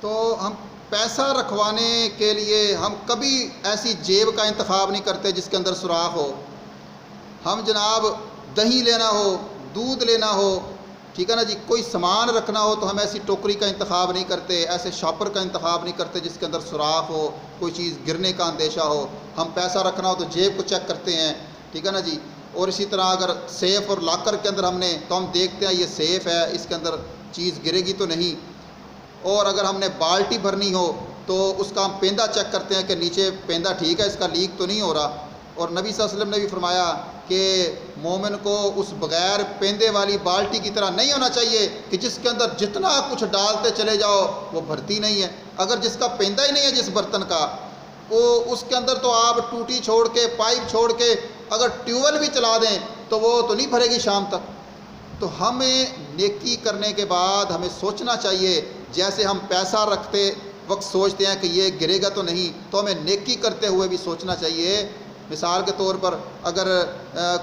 تو ہم پیسہ رکھوانے کے لیے ہم کبھی ایسی جیب کا انتخاب نہیں کرتے جس کے اندر سوراخ ہو. ہم جناب دہی لینا ہو، دودھ لینا ہو، ٹھیک ہے نا جی، کوئی سامان رکھنا ہو تو ہم ایسی ٹوکری کا انتخاب نہیں کرتے، ایسے شاپر کا انتخاب نہیں کرتے جس کے اندر سوراخ ہو، کوئی چیز گرنے کا اندیشہ ہو. ہم پیسہ رکھنا ہو تو جیب کو چیک کرتے ہیں، ٹھیک ہے نا جی. اور اسی طرح اگر سیف اور لاکر کے اندر ہم نے تو ہم دیکھتے ہیں یہ سیف ہے، اس کے اندر چیز گرے گی تو نہیں. اور اگر ہم نے بالٹی بھرنی ہو تو اس کا ہم پیندہ چیک کرتے ہیں کہ نیچے پیندہ ٹھیک ہے، اس کا لیک تو نہیں ہو رہا. اور نبی صلی اللہ علیہ وسلم نے بھی فرمایا کہ مومن کو اس بغیر پیندے والی بالٹی کی طرح نہیں ہونا چاہیے کہ جس کے اندر جتنا کچھ ڈالتے چلے جاؤ وہ بھرتی نہیں ہے. اگر جس کا پیندہ ہی نہیں ہے جس برتن کا، وہ اس کے اندر تو آپ ٹوٹی چھوڑ کے، پائپ چھوڑ کے اگر ٹیوبویل بھی چلا دیں تو وہ تو نہیں بھرے گی شام تک. تو ہمیں نیکی کرنے کے بعد ہمیں سوچنا چاہیے، جیسے ہم پیسہ رکھتے وقت سوچتے ہیں کہ یہ گرے گا تو نہیں، تو ہمیں نیکی کرتے ہوئے بھی سوچنا چاہیے. مثال کے طور پر اگر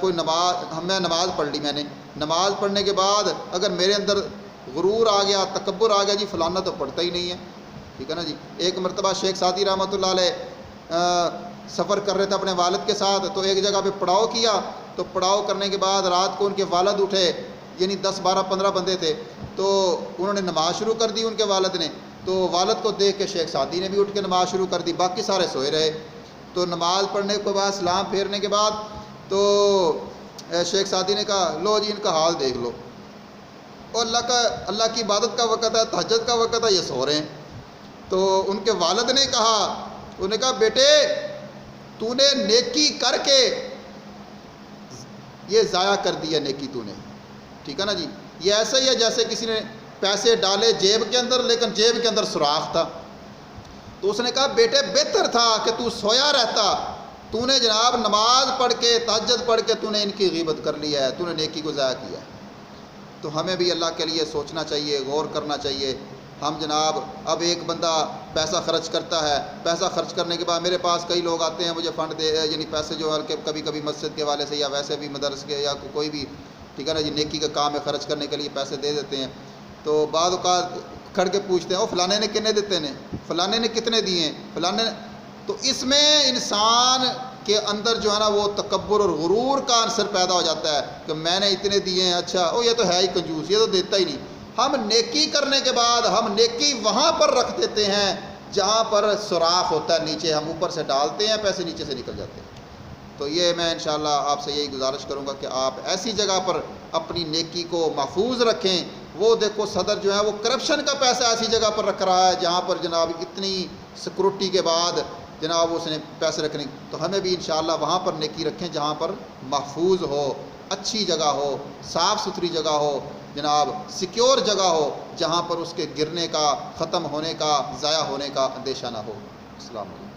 کوئی میں نماز پڑھ لی، میں نے نماز پڑھنے کے بعد اگر میرے اندر غرور آ گیا، تکبر آ گیا، جی فلانا تو پڑھتا ہی نہیں ہے، ٹھیک ہے نا جی. ایک مرتبہ شیخ سعدی رحمۃ اللہ علیہ سفر کر رہے تھے اپنے والد کے ساتھ، تو ایک جگہ پہ پڑاؤ کیا. تو پڑاؤ کرنے کے بعد رات کو ان کے والد اٹھے، یعنی 10 12 15 بندے تھے، تو انہوں نے نماز شروع کر دی ان کے والد نے. تو والد کو دیکھ کے شیخ سعدی نے بھی اٹھ کے نماز شروع کر دی، باقی سارے سوئے رہے. تو نماز پڑھنے کے بعد سلام پھیرنے کے بعد تو شیخ سعدی نے کہا لو جی ان کا حال دیکھ لو، اور اللہ کی عبادت کا وقت ہے، تہجد کا وقت ہے، یہ سو رہے ہیں. تو ان کے والد نے کہا، انہوں نے کہا بیٹے تو نے نیکی کر کے یہ ضائع کر دیا نیکی تو نے، ٹھیک ہے نا جی. یہ ایسا ہی ہے جیسے کسی نے پیسے ڈالے جیب کے اندر لیکن جیب کے اندر سوراخ تھا. تو اس نے کہا بیٹے بہتر تھا کہ تو سویا رہتا، تو نے جناب نماز پڑھ کے، تہجد پڑھ کے تو نے ان کی غیبت کر لیا ہے، تو نے نیکی کو ضائع کیا ہے. تو ہمیں بھی اللہ کے لیے سوچنا چاہیے، غور کرنا چاہیے. ہم جناب اب ایک بندہ پیسہ خرچ کرتا ہے، پیسہ خرچ کرنے کے بعد میرے پاس کئی لوگ آتے ہیں مجھے فنڈ دے، یعنی پیسے جو ہے کبھی کبھی مسجد کے حوالے سے یا ویسے بھی مدرس کے یا کوئی بھی، ٹھیک ہے نا جی، نیکی کا کام ہے، خرچ کرنے کے لیے پیسے دے دیتے ہیں. تو بعض اوقات کھڑ کے پوچھتے ہیں او فلانے نے کتنے دیتے ہیں، فلانے نے کتنے دیے ہیں، فلانے نے. تو اس میں انسان کے اندر جو ہے نا وہ تکبر اور غرور کا عنصر پیدا ہو جاتا ہے کہ میں نے اتنے دیے ہیں، اچھا او یہ تو ہے ہی کنجوس، یہ تو دیتا ہی نہیں. ہم نیکی کرنے کے بعد ہم نیکی وہاں پر رکھ دیتے ہیں جہاں پر سوراخ ہوتا ہے نیچے، ہم اوپر سے ڈالتے ہیں، پیسے نیچے سے نکل جاتے ہیں. تو یہ میں انشاءاللہ آپ سے یہی گزارش کروں گا کہ آپ ایسی جگہ پر اپنی نیکی کو محفوظ رکھیں. وہ دیکھو صدر جو ہے وہ کرپشن کا پیسہ ایسی جگہ پر رکھ رہا ہے جہاں پر جناب اتنی سیکورٹی کے بعد جناب اس نے پیسے رکھنے. تو ہمیں بھی انشاءاللہ وہاں پر نیکی رکھیں جہاں پر محفوظ ہو، اچھی جگہ ہو، صاف ستھری جگہ ہو، جناب سیکیور جگہ ہو، جہاں پر اس کے گرنے کا، ختم ہونے کا، ضائع ہونے کا اندیشہ نہ ہو. السلام علیکم.